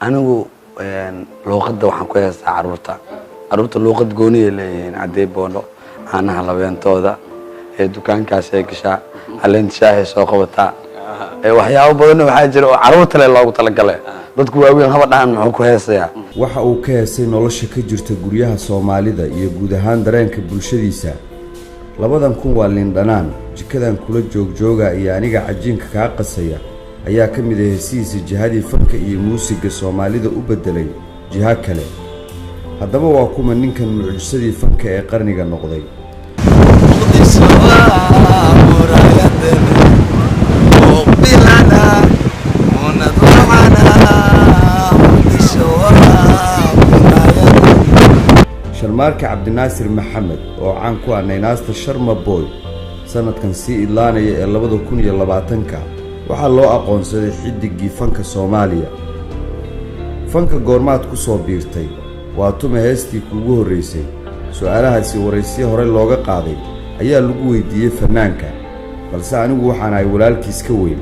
anigu luuqadda waxaan ku heestaa caruurta luuqad gooniya leeyihiin cadday boono caanaha labeentooda dukaankaas ay gashaa caleenta shaahay soo qabataa waxyaabo badan waxaa jira oo caruurta le loogu talagalay dadku waaweyn haba dhahan muxuu ku heesayaa waxa uu ka heesay nolosha ka jirta guryaha Soomaalida iyo guud ahaan dareenka bulshadiisa labadan kun waa lindhanaan jikadan kula jooga iyo aniga cajiinka ka qasaya ayaa ka mid ah heesiisa jihadii fanka iyo muusiga Soomaalida u bedelay jiha kale haddaba waa kuma ninkan mucjisadii fanka ee qarniga noqday sharmaarka cabdinaasir maxamed oo caan ku ah naynaasta sharma boy sanadkan sii idlaanaya ee 2020ka waxaa loo aqoonsaday xidigii fanka Soomaaliya fanka goormaad ku soo biirtay waa tuma heestii kuugu horeysay su'aalahaasi waraysiyo hore looga qaaday ayaa lagu weydiiyey fanaanka balse anigu waxaan ahay walaalkiis ka weyn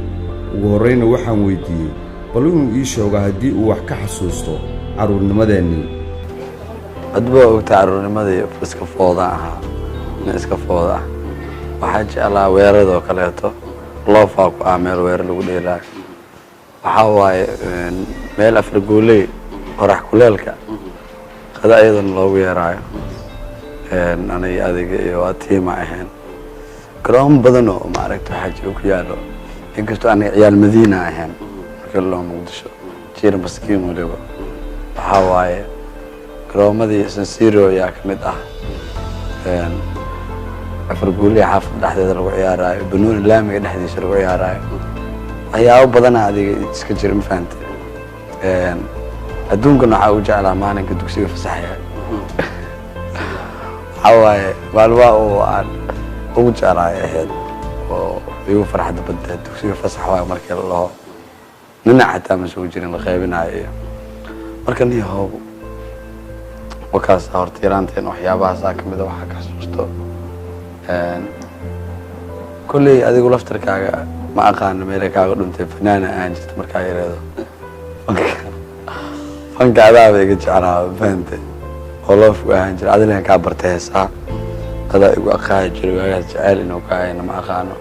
ugu horeyna waxaan weydiiyey bal inuu ii sheego haddii uu wax ka xasuusto caruurnimadeennii adba ogta caruurnimadii iska fooda ahaa iska fooda waxaa jeclaa weerarada kaleeto loofa ku meel weerar lagu dheelaa waxa waaye meel Afrigooley qorax kuleelka qada ayadan loogu yeeraayo anay adiga iyo atiima ahayn garoon badan oo maaragtay waxa jiro ku yaalo inkastoo anay ciyaal Madiina ahayn marka loo Muqdisho jiir maskiin waliba waxa waaye garoomadii San Siro yaa kamid ah Afrigooley xaafad dhexdeeda lagu ciyaarayo banooni laamiga dhexdiisa lagu ciyaarayo ayaabo badan adiga iska jira ma fahamtay adduunka waxa uu jeclaa maalinka dugsiga fasaxaya waaye walba oo aan ugu jeclaay ahayd oo igu farxad badan dugsiga fasax waa markii la loo nina xataa ma soo jirin la qaybinayo marka nii hoob wakaas horta yaraanteen waxyaabahaas kamid ah waxa ka xasuusto kulli adigu laftarkaaga ma aqaan meel kaaga dhuntay fanaana aan jirto markaa yareedo fanka adaaba iga jeclaa fahamtay oo loo fogaan jiray adiga ka bartay heesaa qada igu aqaan jiray waagaas jecel inuu ka ayna ma aqaano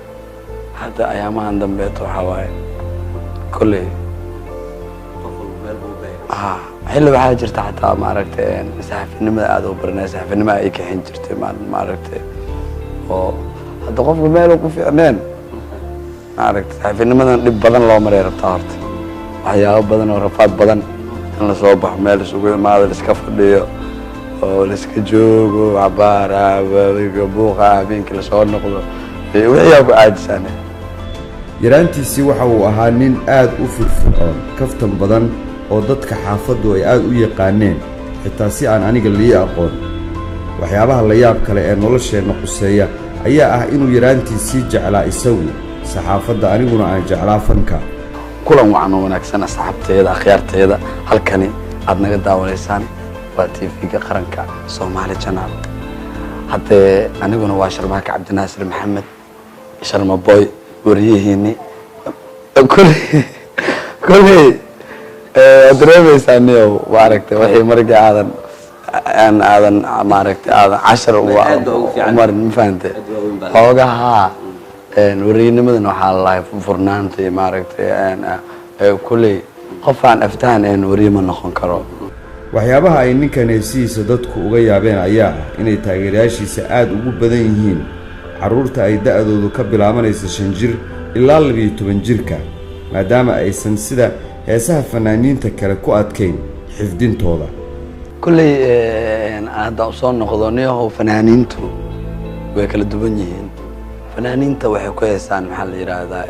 hadda ayaamahan dambe waxa waaye kulli xilli waxaa jirta xataa ma aragtay saxafinimada aad u baranay saxafinimada ay ka xin jirtay ma aragtay oo hadda qofku meel ku fiicneen ma aragtay saxafinimadan dhib badan loo maray rabtaa horta waxyaabo badan oo rafaad badan in la soo baxo meel isugu imaado iska fadhiyo oo la iska joogo cabaara waaga buuqa habeenkii la soo noqdo wixii ku caajisane yaraantiisii waxa uu ahaa nin aad u firfircoon kaftan badan oo dadka xaafadu ay aad u yaqaaneen xitaa si aan aniga lii aqoon waxyaabaha la yaab kale ee nolosheena quseeya ayaa ah inuu yaraantiisii jeclaa isagu saxaafadda aniguna aan jeclaa fanka kulan waxaan wanaagsan asxaabteeda akhyaarteeda halkani aad naga daawanaysaan waa TV-ga qaranka Soomaali Channel hadda aniguna waa Sharmaarka Cabdinaasir Maxamed Sharma Boy wariyihiini kulli dareemaysaaniyo waaragtay wixii markii aadan maaragtay aadan cashar umar ma fahamtay hoogaha wariynimadan waxaa la furnaantay maaragtay kulli qof aan aftaan wariye ma noqon karo waxyaabaha ay ninkan heesiisa dadku uga yaabeen ayaa ah inay taageerayaashiisa aad ugu badan yihiin caruurta ay da'doodu ka bilaabanaysa 5 jir ilaa 12 jirka maadaama aysan sida heesaha fanaaniinta kale ku adkeyn xifdintooda kulli aada soo noqdo niyo fanaaniintu way kala duwan yihiin fanaaniinta waxay ku heesaan maxaa la yiraahdaa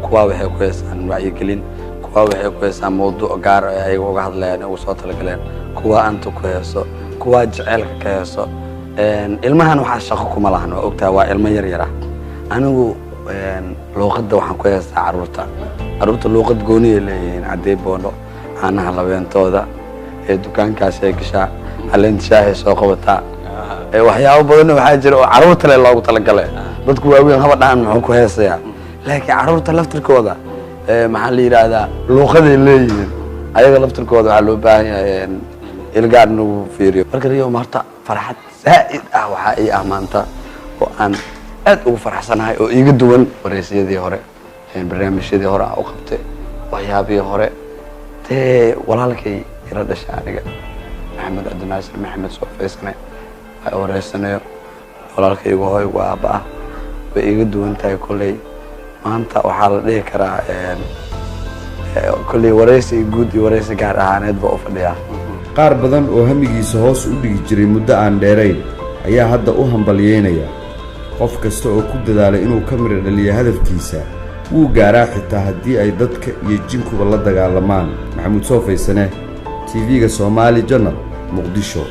kuwa waxay ku heesaan wacyigelin kuwa waxay ku heesaan mowduuc gaar ah ay uga hadlayaan ugu soo talagaleen kuwa anta ku heeso kuwa jaceelka ka heeso ilmahan waxa shaqo kuma lahan oo ogtaa waa ilmo yar yar ah anigu luuqadda waxaan ku heestaa caruurta luuqad gooniya leeyihiin cadday boono caanaha labeentooda dukaankaas ay gashaa caleenta shaahay soo qabataa waxyaabo badan waxaa jira oo caruurta le loogu talagalay dadku waaweyn haba dhahan muxuu ku heesayaa laakiin caruurta laftirkooda maxaa la yiraahdaa luuqaday leeyihiin ayaga laftirkooda waxaa loo baahan yahay ilgaar inuu fiiriyo marka riyo marta farxad zaa'id ah waxaa ii ah maanta oo aan aad ugu faraxsanahay oo iiga duwan wareysyadii hore barnaamijyadii hore aan u qabtay waxyaabihii hore dee walaalkay ila dhashay aniga maxamed cabdinaasir maxamed Soofeysane ay wareysanayo walaalkaygu hooygu aabba ah way iiga duwan tahay kolley maanta waxaa la dhihi karaa kolley wareysi guud iyo wareysi gaar ahaaneed baa u fadhiyaa qaar badan oo hamigiisa hoos u dhigi jiray muddo aan dheerayn ayaa hadda u hambalyeynaya qof kasta oo ku dadaalay inuu ka miro dhaliyo hadafkiisa wuu gaaraa xitaa haddii ay dadka iyo jinkuba la dagaalamaan maxamuud Soofeysane TV-ga Somali Channel Muqdisho.